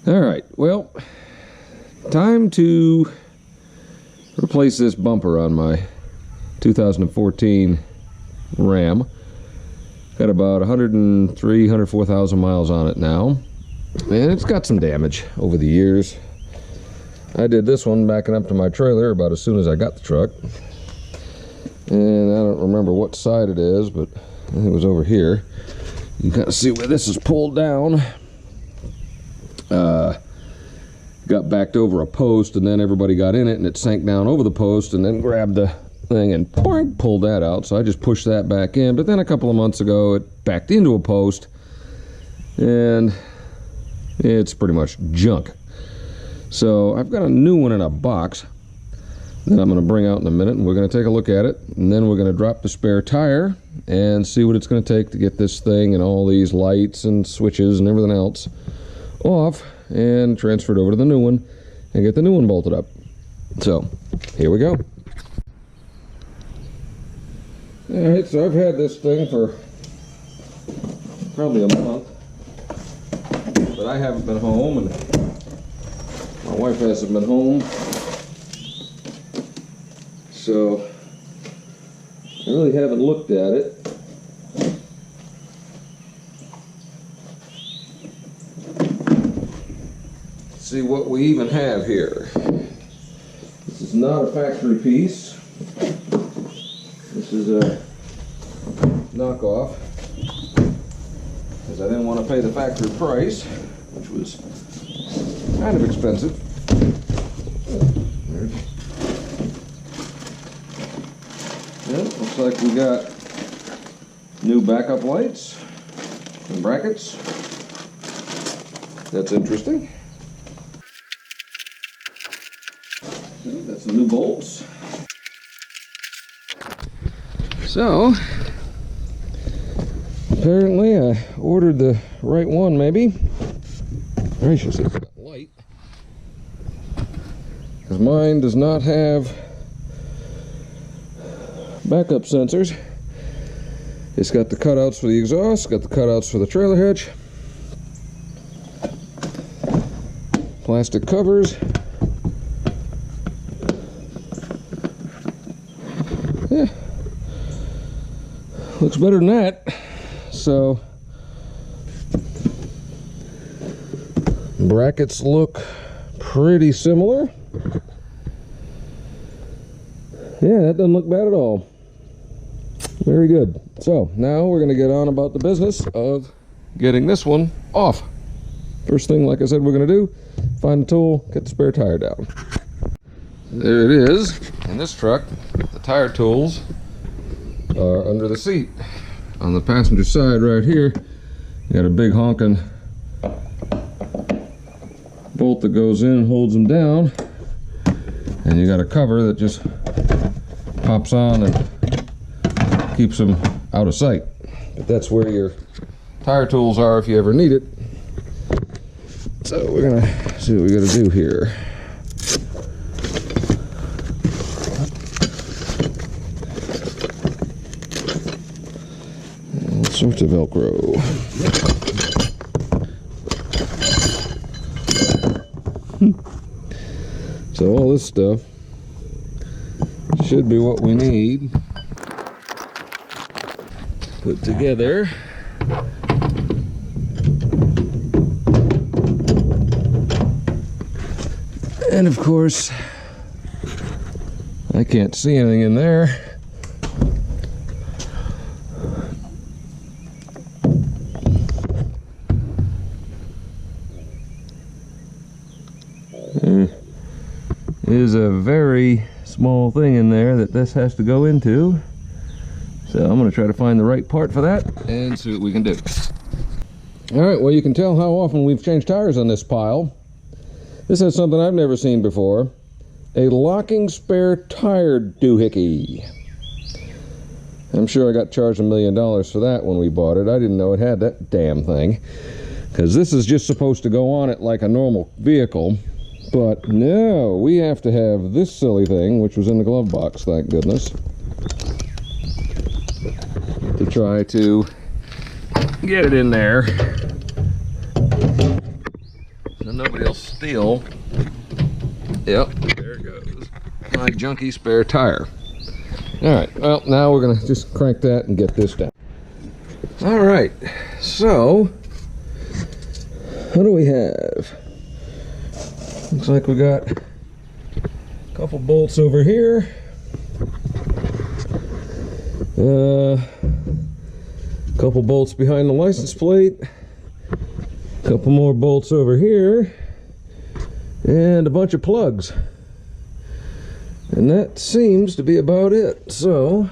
All right, well, time to replace this bumper on my 2014 Ram. Got about 103, 104,000 miles on it now, and it's got some damage over the years. I did this one backing up to my trailer about as soon as I got the truck, and I don't remember what side it is, but I think it was over here. You can kind of see where this is pulled down. Got backed over a post, and then everybody got in it, and it sank down over the post, and then grabbed the thing and boing, pulled that out. So I just pushed that back in. But then a couple of months ago, it backed into a post, and it's pretty much junk. So I've got a new one in a box that I'm going to bring out in a minute, and we're going to take a look at it, and then we're going to drop the spare tire and see what it's going to take to get this thing and all these lights and switches and everything else off and transfer it over to the new one and get the new one bolted up. So here we go. Alright, so I've had this thing for probably a month, but I haven't been home, and my wife hasn't been home, so I really haven't looked at it. See what we even have here. This is not a factory piece. This is a knockoff, because I didn't want to pay the factory price, which was kind of expensive. Yeah, looks like we got new backup lights and brackets. That's interesting. Got some new bolts. So, apparently I ordered the right one, maybe. I should say for that light, because mine does not have backup sensors. It's got the cutouts for the exhaust, got the cutouts for the trailer hitch, plastic covers. Yeah, looks better than that. So brackets look pretty similar. Yeah, that doesn't look bad at all. Very good. So now we're going to get on about the business of getting this one off. First thing, like I said, we're going to do, find the tool, get the spare tire down. There it is. In this truck, the tire tools are under the seat. On the passenger side right here, you got a big honking bolt that goes in and holds them down, and you got a cover that just pops on and keeps them out of sight. But that's where your tire tools are if you ever need it. So we're gonna see what we gotta do here. All sorts of Velcro. So all this stuff should be what we need put together. And of course, I can't see anything in there. There is a very small thing in there that this has to go into. So I'm going to try to find the right part for that and see what we can do. Alright, well, you can tell how often we've changed tires on this pile. This is something I've never seen before. A locking spare tire doohickey. I'm sure I got charged $1 million for that when we bought it. I didn't know it had that damn thing, because this is just supposed to go on it like a normal vehicle. But no, we have to have this silly thing, which was in the glove box, thank goodness, to try to get it in there. So And nobody will steal. Yep, there goes my junky spare tire. All right, well, now we're gonna just crank that and get this down. All right, so what do we have? Looks like we got a couple bolts over here. Couple bolts behind the license plate. Couple more bolts over here. And a bunch of plugs. And that seems to be about it. So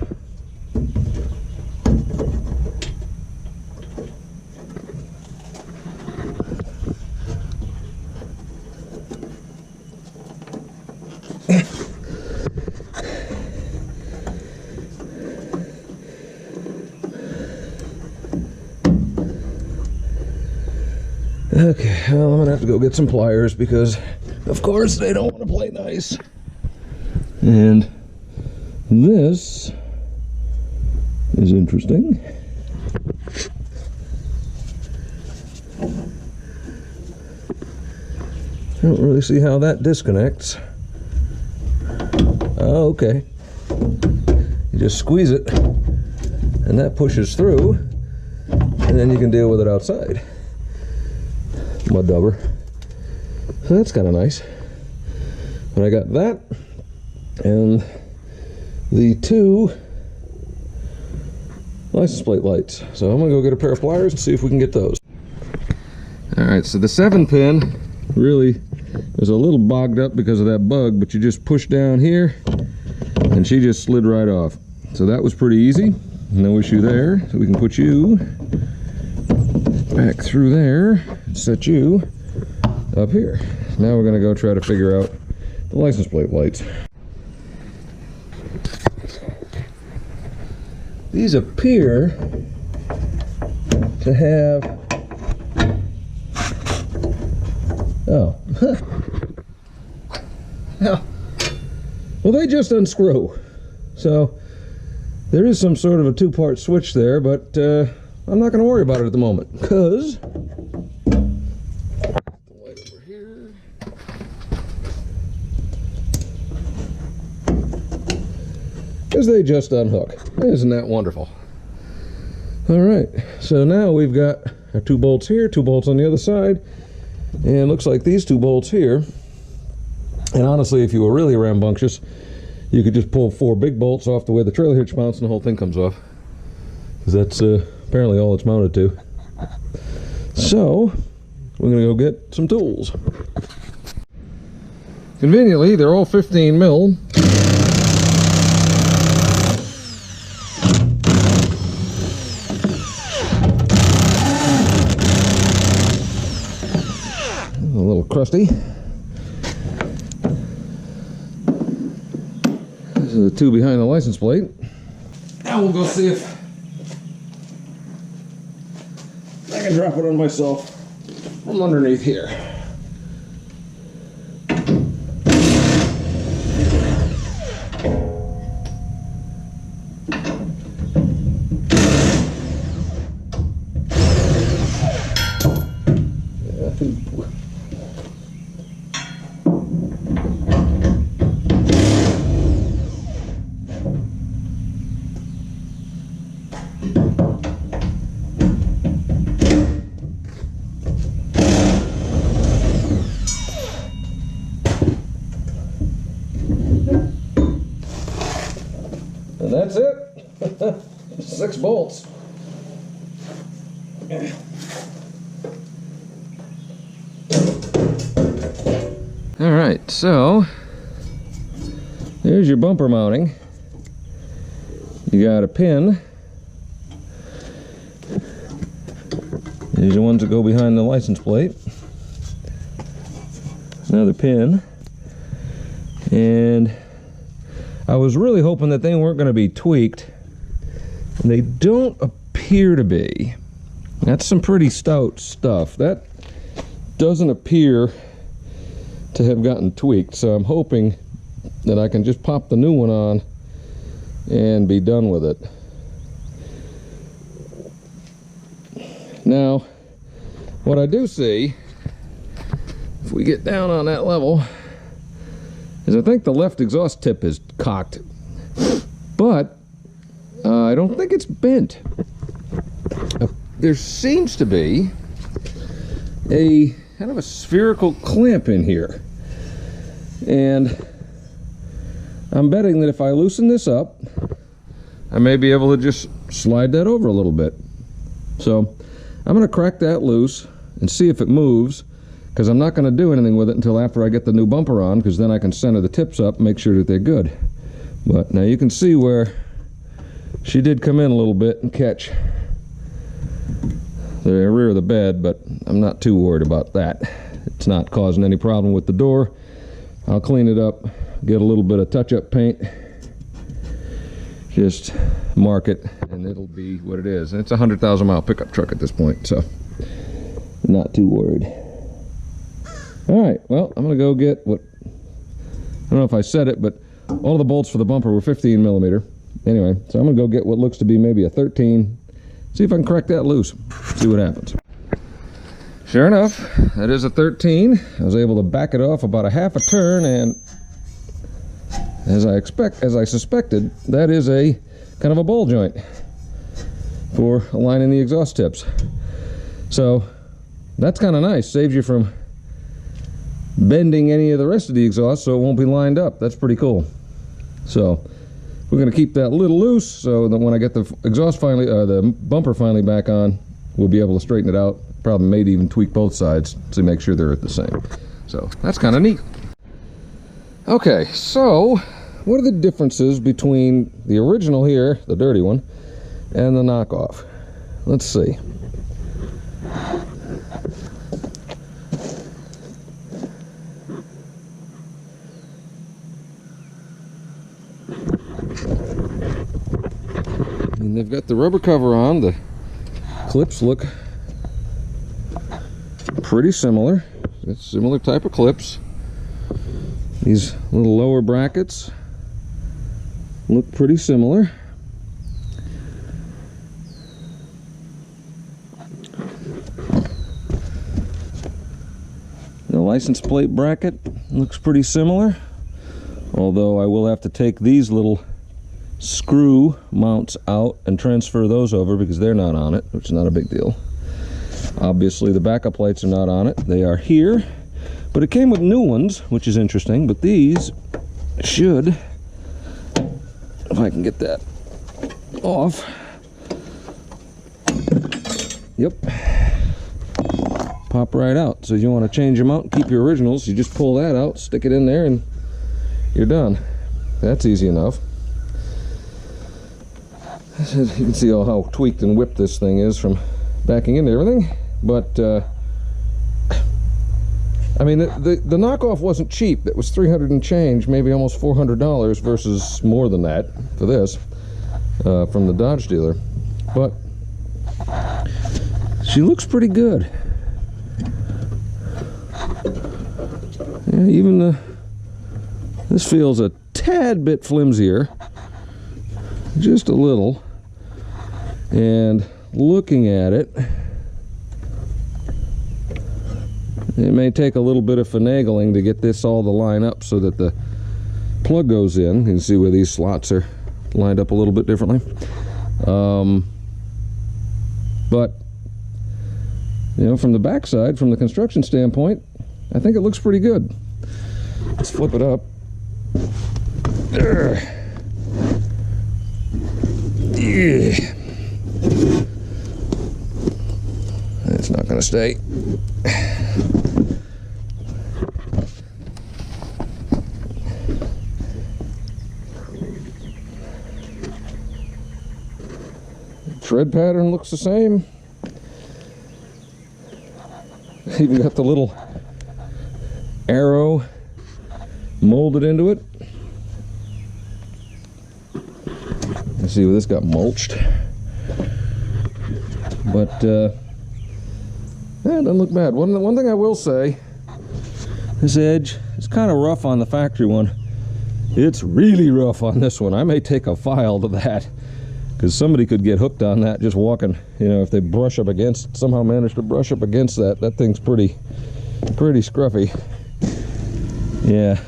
okay, well, I'm gonna have to go get some pliers because of course they don't want to play nice. And this is interesting. I don't really see how that disconnects. Oh, okay. You just squeeze it and that pushes through, and then you can deal with it outside. Mud dauber. So that's kind of nice. But I got that and the two license plate lights. So I'm gonna go get a pair of pliers and see if we can get those. All right, so the 7-pin really is a little bogged up because of that bug, but you just push down here and she just slid right off. So that was pretty easy. No issue there. So we can put you back through there and set you up here. Now we're gonna go try to figure out the license plate lights. These appear to have, oh, well, they just unscrew. So there is some sort of a two-part switch there, but I'm not going to worry about it at the moment because the light over here. Because they just unhook. Isn't that wonderful? All right, so now we've got our 2 bolts here, 2 bolts on the other side, and looks like these 2 bolts here. And honestly, if you were really rambunctious, you could just pull 4 big bolts off the way the trailer hitch mounts and the whole thing comes off. Because that's apparently all it's mounted to. So, we're going to go get some tools. Conveniently, they're all 15 mil. A little crusty. These are the 2 behind the license plate. Now we'll go see if I can drop it on myself from underneath here. And that's it. 6 bolts. All right, so there's your bumper mounting. You got a pin. These are the ones that go behind the license plate. Another pin. And I was really hoping that they weren't going to be tweaked, and they don't appear to be. That's some pretty stout stuff. That doesn't appear to have gotten tweaked, so I'm hoping that I can just pop the new one on and be done with it. Now, what I do see if we get down on that level, is I think the left exhaust tip is cocked, but I don't think it's bent. There seems to be a kind of a spherical clamp in here, and I'm betting that if I loosen this up, I may be able to just slide that over a little bit. So I'm going to crack that loose and see if it moves, because I'm not going to do anything with it until after I get the new bumper on, because then I can center the tips up and make sure that they're good. But now you can see where she did come in a little bit and catch the rear of the bed, but I'm not too worried about that. It's not causing any problem with the door. I'll clean it up, get a little bit of touch-up paint, just mark it, and it'll be what it is. And it's a 100,000 mile pickup truck at this point, so not too worried. All right, well, I'm gonna go get what, I don't know if I said it, but all the bolts for the bumper were 15 millimeter. Anyway, so I'm gonna go get what looks to be maybe a 13, see if I can crack that loose, see what happens. Sure enough, that is a 13. I was able to back it off about a half a turn, and as I suspected, that is a kind of a ball joint for aligning the exhaust tips. So that's kind of nice, saves you from bending any of the rest of the exhaust, so it won't be lined up. That's pretty cool. So we're going to keep that a little loose, so that when I get the exhaust finally, the bumper finally back on, we'll be able to straighten it out. Probably maybe even tweak both sides to make sure they're at the same. So that's kind of neat. Okay, so what are the differences between the original here, the dirty one, and the knockoff? Let's see. And they've got the rubber cover on. The clips look pretty similar. It's similar type of clips. These little lower brackets look pretty similar. The license plate bracket looks pretty similar, although I will have to take these little screw mounts out and transfer those over because they're not on it, which is not a big deal. Obviously the backup lights are not on it. They are here, but it came with new ones, which is interesting. But these should, if I can get that off, yep, pop right out. So if you want to change them out and keep your originals, you just pull that out, stick it in there, and you're done. That's easy enough. You can see how tweaked and whipped this thing is from backing into everything. But I mean, the knockoff wasn't cheap. It was $300 and change, maybe almost $400 versus more than that for this from the Dodge dealer. But she looks pretty good. Yeah, even this feels a tad bit flimsier, just a little. And looking at it, it may take a little bit of finagling to get this all to line up so that the plug goes in. You can see where these slots are lined up a little bit differently. But, you know, from the backside, from the construction standpoint, I think it looks pretty good. Let's flip it up. Yeah. It's not going to stay. Tread pattern looks the same. Even got the little arrow molded into it. Let's see where this got mulched. But yeah, it doesn't look bad. One thing I will say, this edge is kind of rough on the factory one. It's really rough on this one. I may take a file to that, because somebody could get hooked on that just walking. You know, if they brush up against, somehow manage to brush up against that, that thing's pretty pretty scruffy. Yeah,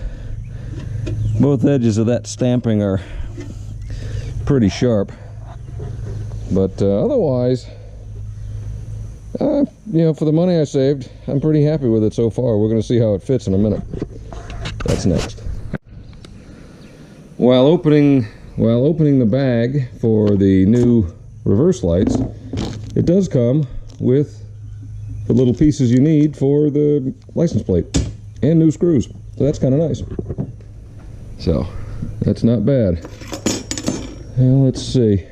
both edges of that stamping are pretty sharp, but otherwise, you know, for the money I saved, I'm pretty happy with it so far. We're going to see how it fits in a minute. That's next. While opening the bag for the new reverse lights, it does come with the little pieces you need for the license plate and new screws. So that's kind of nice. So that's not bad. Well, let's see.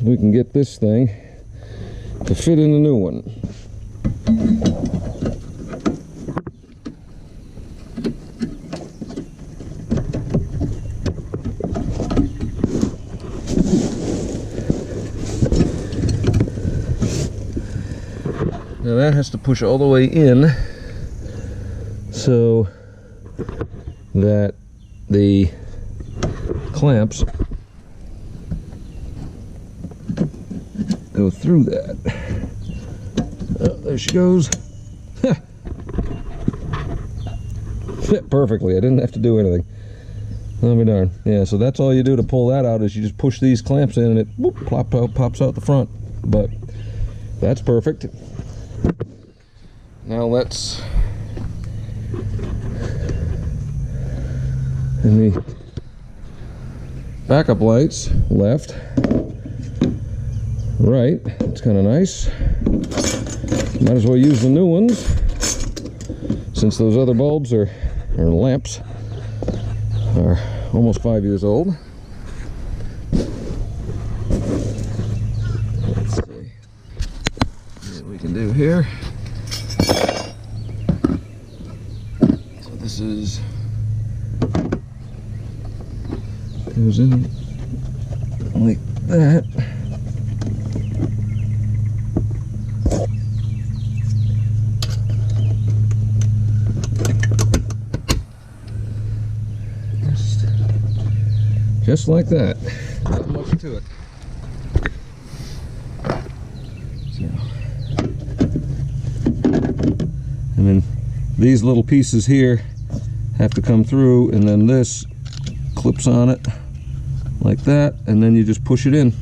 We can get this thing to fit in the new one. Now that has to push all the way in so that the clamps go through that. Oh, there she goes. Fit perfectly. I didn't have to do anything. I'll be darned. Yeah, so that's all you do to pull that out is you just push these clamps in and it whoop, pops out the front. But that's perfect. Now let's, and the backup lights, left, right, it's kind of nice. Might as well use the new ones since those other bulbs or lamps are almost 5 years old. Let's see what we can do here. So this is, goes in like that. Just like that. Not much to it. So. And then these little pieces here have to come through, and then this clips on it like that, and then you just push it in.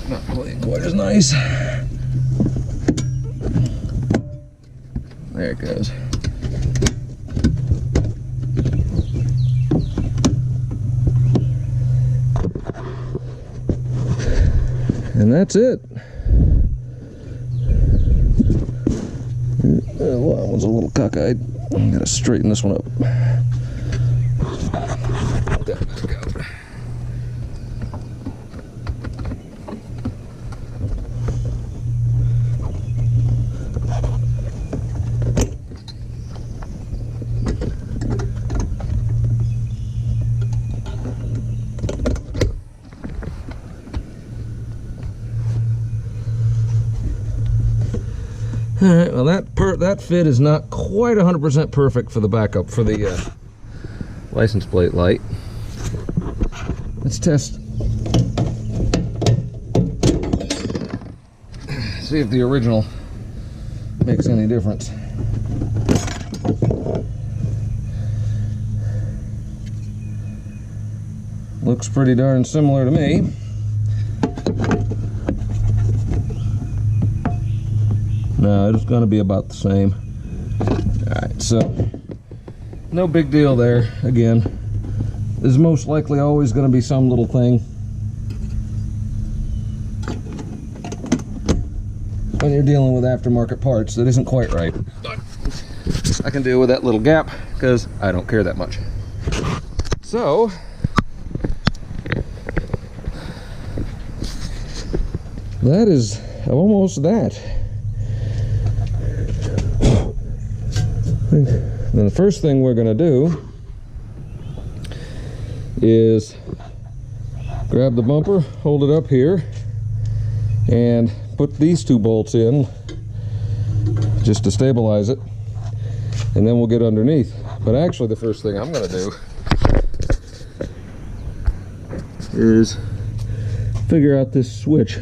Not quite as nice. There it goes. And that's it. Well, that one's a little cockeyed. I gotta straighten this one up. There we go. All right, well that fit is not quite 100% perfect for the backup for the license plate light. Let's test. See if the original makes any difference. Looks pretty darn similar to me. No, it's going to be about the same. Alright, so no big deal there. Again, there's most likely always going to be some little thing when you're dealing with aftermarket parts that isn't quite right. But I can deal with that little gap because I don't care that much. So that is almost that. Then the first thing we're going to do is grab the bumper, hold it up here, and put these 2 bolts in just to stabilize it, and then we'll get underneath. But actually the first thing I'm going to do is figure out this switch.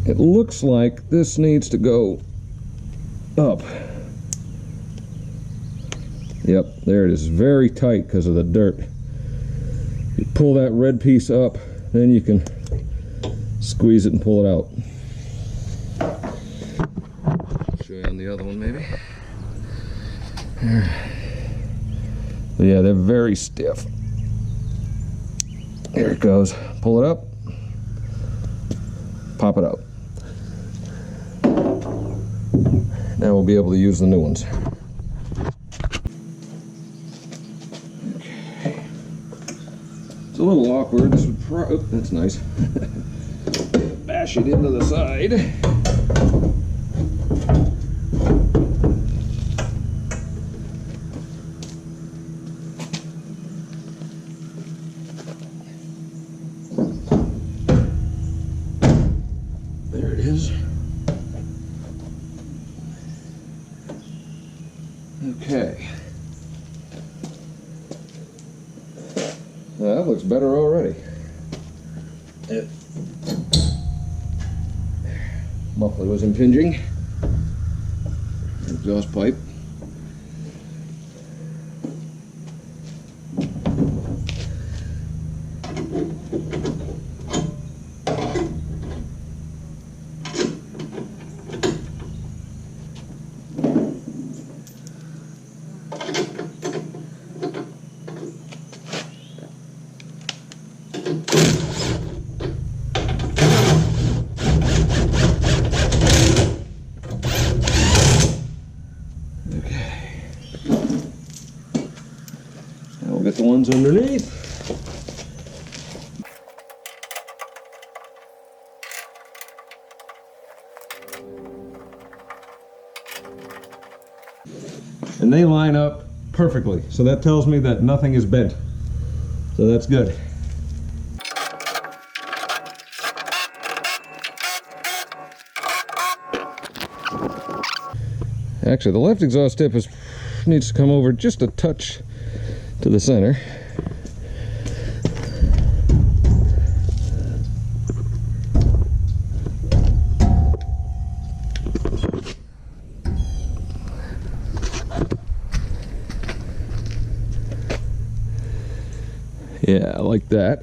It looks like this needs to go up. Yep, there it is. Very tight because of the dirt. You pull that red piece up, then you can squeeze it and pull it out. Show you on the other one maybe. But yeah, they're very stiff. There it goes. Pull it up, pop it out. Now we'll be able to use the new ones. Okay. It's a little awkward. This would oh, that's nice. Bash it into the side. There it is. Okay. That looks better already. Muffler was impinging. Exhaust pipe. Get the ones underneath. And they line up perfectly. So that tells me that nothing is bent. So that's good. Actually, the left exhaust tip needs to come over just a touch to the center. Yeah, like that.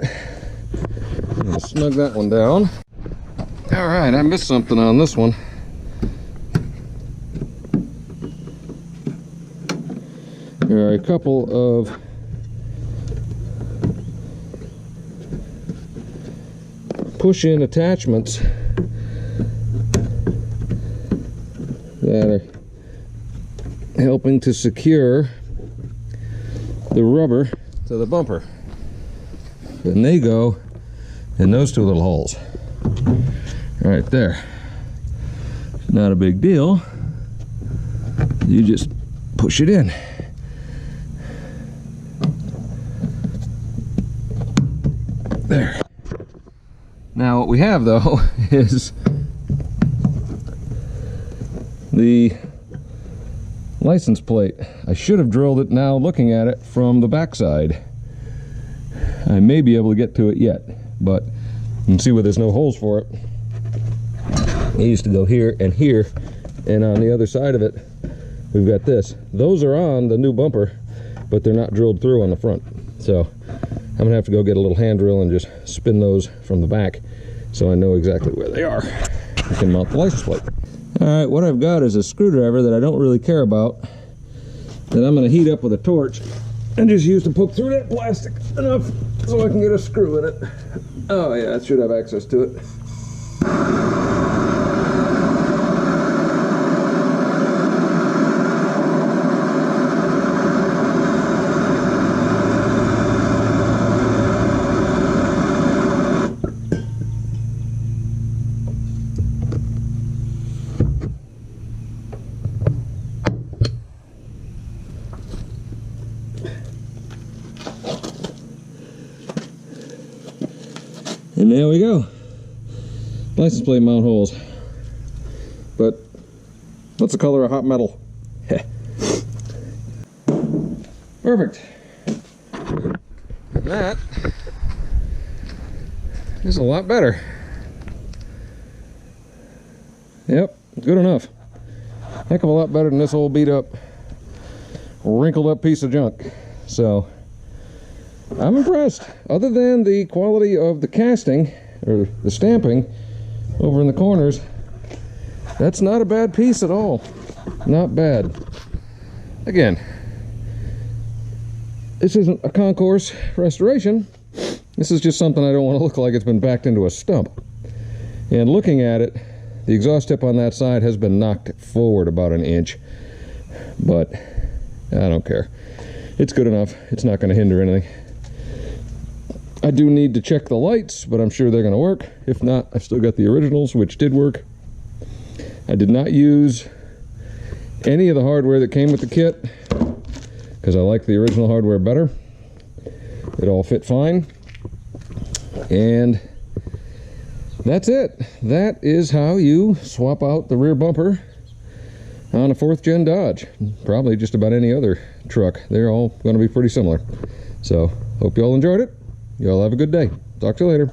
I'm gonna snug that one down. All right, I missed something on this one. There are a couple of push-in attachments that are helping to secure the rubber to the bumper. And they go in those 2 little holes right there. Not a big deal. You just push it in. There. Now what we have though is the license plate. I should have drilled it now looking at it from the backside. I may be able to get to it yet, but you can see where there's no holes for it. It used to go here, and on the other side of it we've got this. Those are on the new bumper, but they're not drilled through on the front. So I'm gonna have to go get a little hand drill and just spin those from the back so I know exactly where they are. I can mount the license plate. All right, what I've got is a screwdriver that I don't really care about, that I'm gonna heat up with a torch and just use to poke through that plastic enough so I can get a screw in it. Oh yeah, I should have access to it. And there we go. License plate mount holes. But what's the color of hot metal? Perfect. That is a lot better. Yep, good enough. Heck of a lot better than this old beat up, wrinkled up piece of junk. So I'm impressed. Other than the quality of the casting or the stamping over in the corners, that's not a bad piece at all. Not bad. Again, this isn't a concourse restoration. This is just something I don't want to look like it's been backed into a stump. And looking at it, the exhaust tip on that side has been knocked forward about an inch. But I don't care. It's good enough. It's not going to hinder anything. I do need to check the lights, but I'm sure they're going to work. If not, I've still got the originals, which did work. I did not use any of the hardware that came with the kit because I like the original hardware better. It all fit fine. And that's it. That is how you swap out the rear bumper on a 4th gen Dodge. Probably just about any other truck. They're all going to be pretty similar. So, hope you all enjoyed it. You all have a good day. Talk to you later.